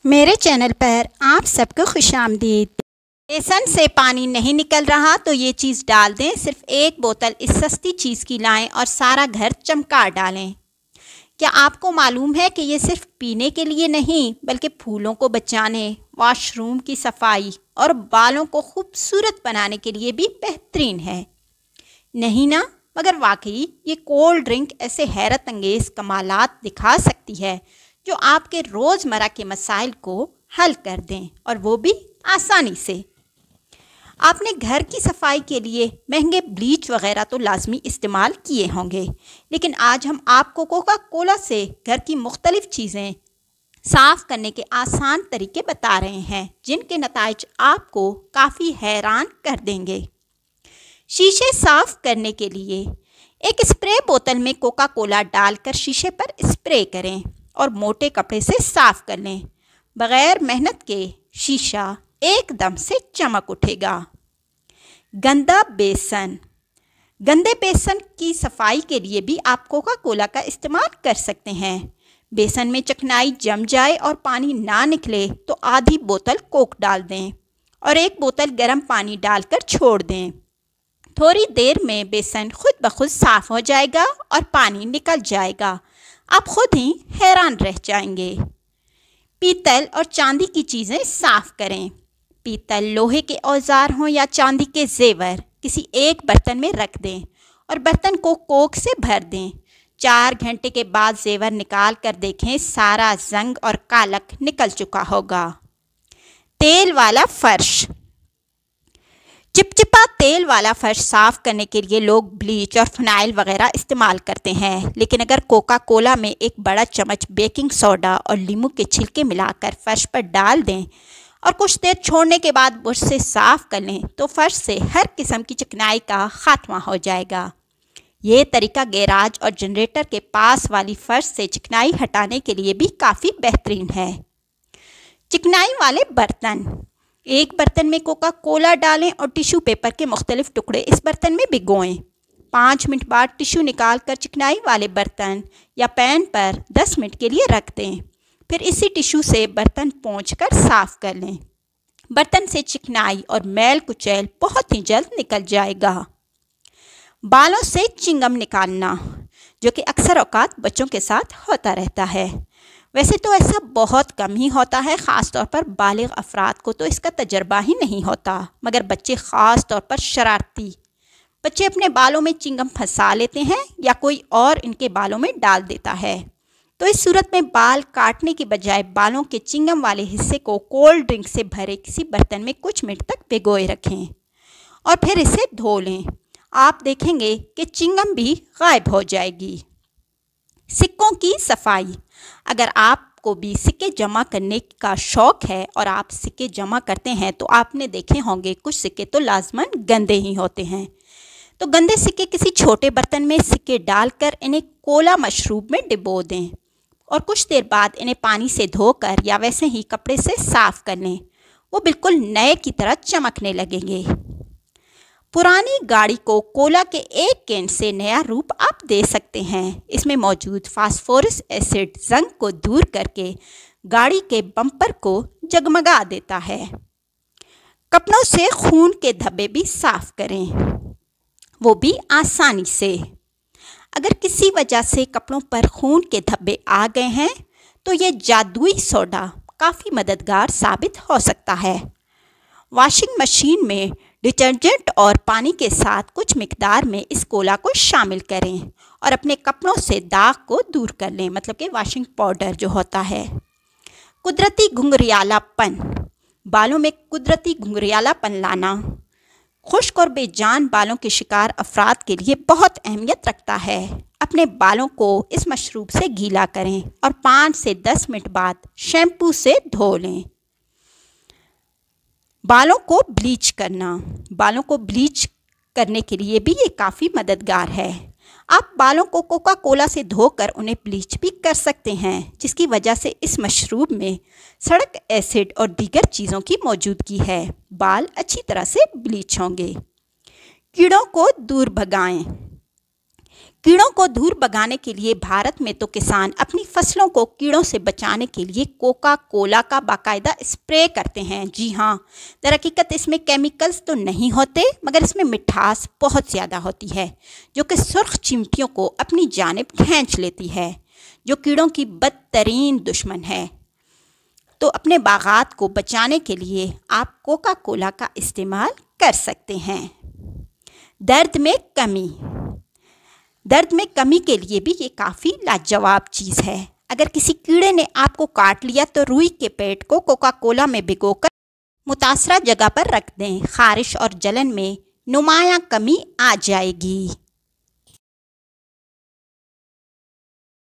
मेरे चैनल पर आप सबको खुशामदीद। बेसन से पानी नहीं निकल रहा तो ये चीज़ डाल दें। सिर्फ एक बोतल इस सस्ती चीज़ की लाएं और सारा घर चमका डालें। क्या आपको मालूम है कि ये सिर्फ पीने के लिए नहीं बल्कि फूलों को बचाने, वॉशरूम की सफाई और बालों को खूबसूरत बनाने के लिए भी बेहतरीन है? नहीं ना? मगर वाकई ये कोल्ड ड्रिंक ऐसे हैरत अंगेज़ कमालात दिखा सकती है जो आपके रोज़मर्रा के मसाइल को हल कर दें, और वो भी आसानी से। आपने घर की सफाई के लिए महंगे ब्लीच वगैरह तो लाजमी इस्तेमाल किए होंगे, लेकिन आज हम आपको कोका कोला से घर की मुख्तलिफ़ चीज़ें साफ़ करने के आसान तरीके बता रहे हैं जिनके नताइज आपको काफ़ी हैरान कर देंगे। शीशे साफ़ करने के लिए एक स्प्रे बोतल में कोका कोला डालकर शीशे पर स्प्रे करें और मोटे कपड़े से साफ़ कर लें। बग़ैर मेहनत के शीशा एकदम से चमक उठेगा। गंदा बेसन। गंदे बेसन की सफाई के लिए भी आप कोका कोला का इस्तेमाल कर सकते हैं। बेसन में चिकनाई जम जाए और पानी ना निकले तो आधी बोतल कोक डाल दें और एक बोतल गर्म पानी डालकर छोड़ दें। थोड़ी देर में बेसन खुद ब खुद साफ़ हो जाएगा और पानी निकल जाएगा। आप खुद ही हैरान रह जाएंगे। पीतल और चांदी की चीज़ें साफ़ करें। पीतल, लोहे के औजार हों या चांदी के जेवर किसी एक बर्तन में रख दें और बर्तन को कोक से भर दें। 4 घंटे के बाद जेवर निकाल कर देखें, सारा जंग और कालक निकल चुका होगा। तेल वाला फ़र्श। चिपचिपा तेल वाला फ़र्श साफ़ करने के लिए लोग ब्लीच और फिनाइल वगैरह इस्तेमाल करते हैं, लेकिन अगर कोका कोला में एक बड़ा चम्मच बेकिंग सोडा और नींबू के छिलके मिलाकर फ़र्श पर डाल दें और कुछ देर छोड़ने के बाद ब्रश से साफ़ कर लें तो फ़र्श से हर किस्म की चिकनाई का ख़ात्मा हो जाएगा। ये तरीका गैराज और जनरेटर के पास वाली फ़र्श से चिकनाई हटाने के लिए भी काफ़ी बेहतरीन है। चिकनाई वाले बर्तन। एक बर्तन में कोका कोला डालें और टिश्यू पेपर के मुख्तलिफ टुकड़े इस बर्तन में भिगोएं। 5 मिनट बाद टिश्यू निकाल कर चिकनाई वाले बर्तन या पैन पर 10 मिनट के लिए रख दें। फिर इसी टिश्यू से बर्तन पोंछकर साफ़ कर लें। बर्तन से चिकनाई और मैल कुचैल बहुत ही जल्द निकल जाएगा। बालों से चिंगम निकालना, जो कि अक्सर औकात बच्चों के साथ होता रहता है। वैसे तो ऐसा बहुत कम ही होता है, ख़ास तौर पर बालिग अफराद को तो इसका तजर्बा ही नहीं होता, मगर बच्चे ख़ास तौर पर शरारती बच्चे अपने बालों में चिंगम फंसा लेते हैं या कोई और इनके बालों में डाल देता है। तो इस सूरत में बाल काटने की बजाय बालों के चिंगम वाले हिस्से को कोल्ड ड्रिंक से भरे किसी बर्तन में कुछ मिनट तक भिगोए रखें और फिर इसे धो लें। आप देखेंगे कि चिंगम भी गायब हो जाएगी। सिक्कों की सफाई। अगर आपको भी सिक्के जमा करने का शौक़ है और आप सिक्के जमा करते हैं तो आपने देखे होंगे कुछ सिक्के तो लाजमन गंदे ही होते हैं। तो गंदे सिक्के किसी छोटे बर्तन में सिक्के डालकर इन्हें कोला मशरूब में डिबो दें और कुछ देर बाद इन्हें पानी से धोकर या वैसे ही कपड़े से साफ़ कर लें। वो बिल्कुल नए की तरह चमकने लगेंगे। पुरानी गाड़ी को कोला के एक कैन से नया रूप आप दे सकते हैं। इसमें मौजूद फास्फोरस एसिड जंग को दूर करके गाड़ी के बम्पर को जगमगा देता है। कपड़ों से खून के धब्बे भी साफ़ करें, वो भी आसानी से। अगर किसी वजह से कपड़ों पर खून के धब्बे आ गए हैं तो ये जादुई सोडा काफ़ी मददगार साबित हो सकता है। वॉशिंग मशीन में डिटर्जेंट और पानी के साथ कुछ मिकदार में इस कोला को शामिल करें और अपने कपड़ों से दाग को दूर कर लें, मतलब कि वॉशिंग पाउडर जो होता है। कुदरती घुंघरियालापन। बालों में कुदरती घुंघरियालापन लाना खुश्क और बेजान बालों के शिकार अफराद के लिए बहुत अहमियत रखता है। अपने बालों को इस मशरूब से गीला करें और 5 से 10 मिनट बाद शैम्पू से धो लें। बालों को ब्लीच करना। बालों को ब्लीच करने के लिए भी ये काफ़ी मददगार है। आप बालों को कोका कोला से धोकर उन्हें ब्लीच भी कर सकते हैं, जिसकी वजह से इस मशरूब में सड़क एसिड और दीगर चीज़ों की मौजूदगी है। बाल अच्छी तरह से ब्लीच होंगे। कीड़ों को दूर भगाएं। कीड़ों को दूर भगाने के लिए भारत में तो किसान अपनी फसलों को कीड़ों से बचाने के लिए कोका कोला का बाकायदा स्प्रे करते हैं। जी हाँ, दरहकीकत इसमें केमिकल्स तो नहीं होते, मगर इसमें मिठास बहुत ज़्यादा होती है जो कि सुर्ख चींटियों को अपनी जानिब खींच लेती है, जो कीड़ों की बदतरीन दुश्मन है। तो अपने बागात को बचाने के लिए आप कोका कोला का इस्तेमाल कर सकते हैं। दर्द में कमी के लिए भी ये काफ़ी लाजवाब चीज़ है। अगर किसी कीड़े ने आपको काट लिया तो रुई के पेट को कोका कोला में भिगोकर मुतासरा जगह पर रख दें। ख़ारिश और जलन में नुमायाँ कमी आ जाएगी।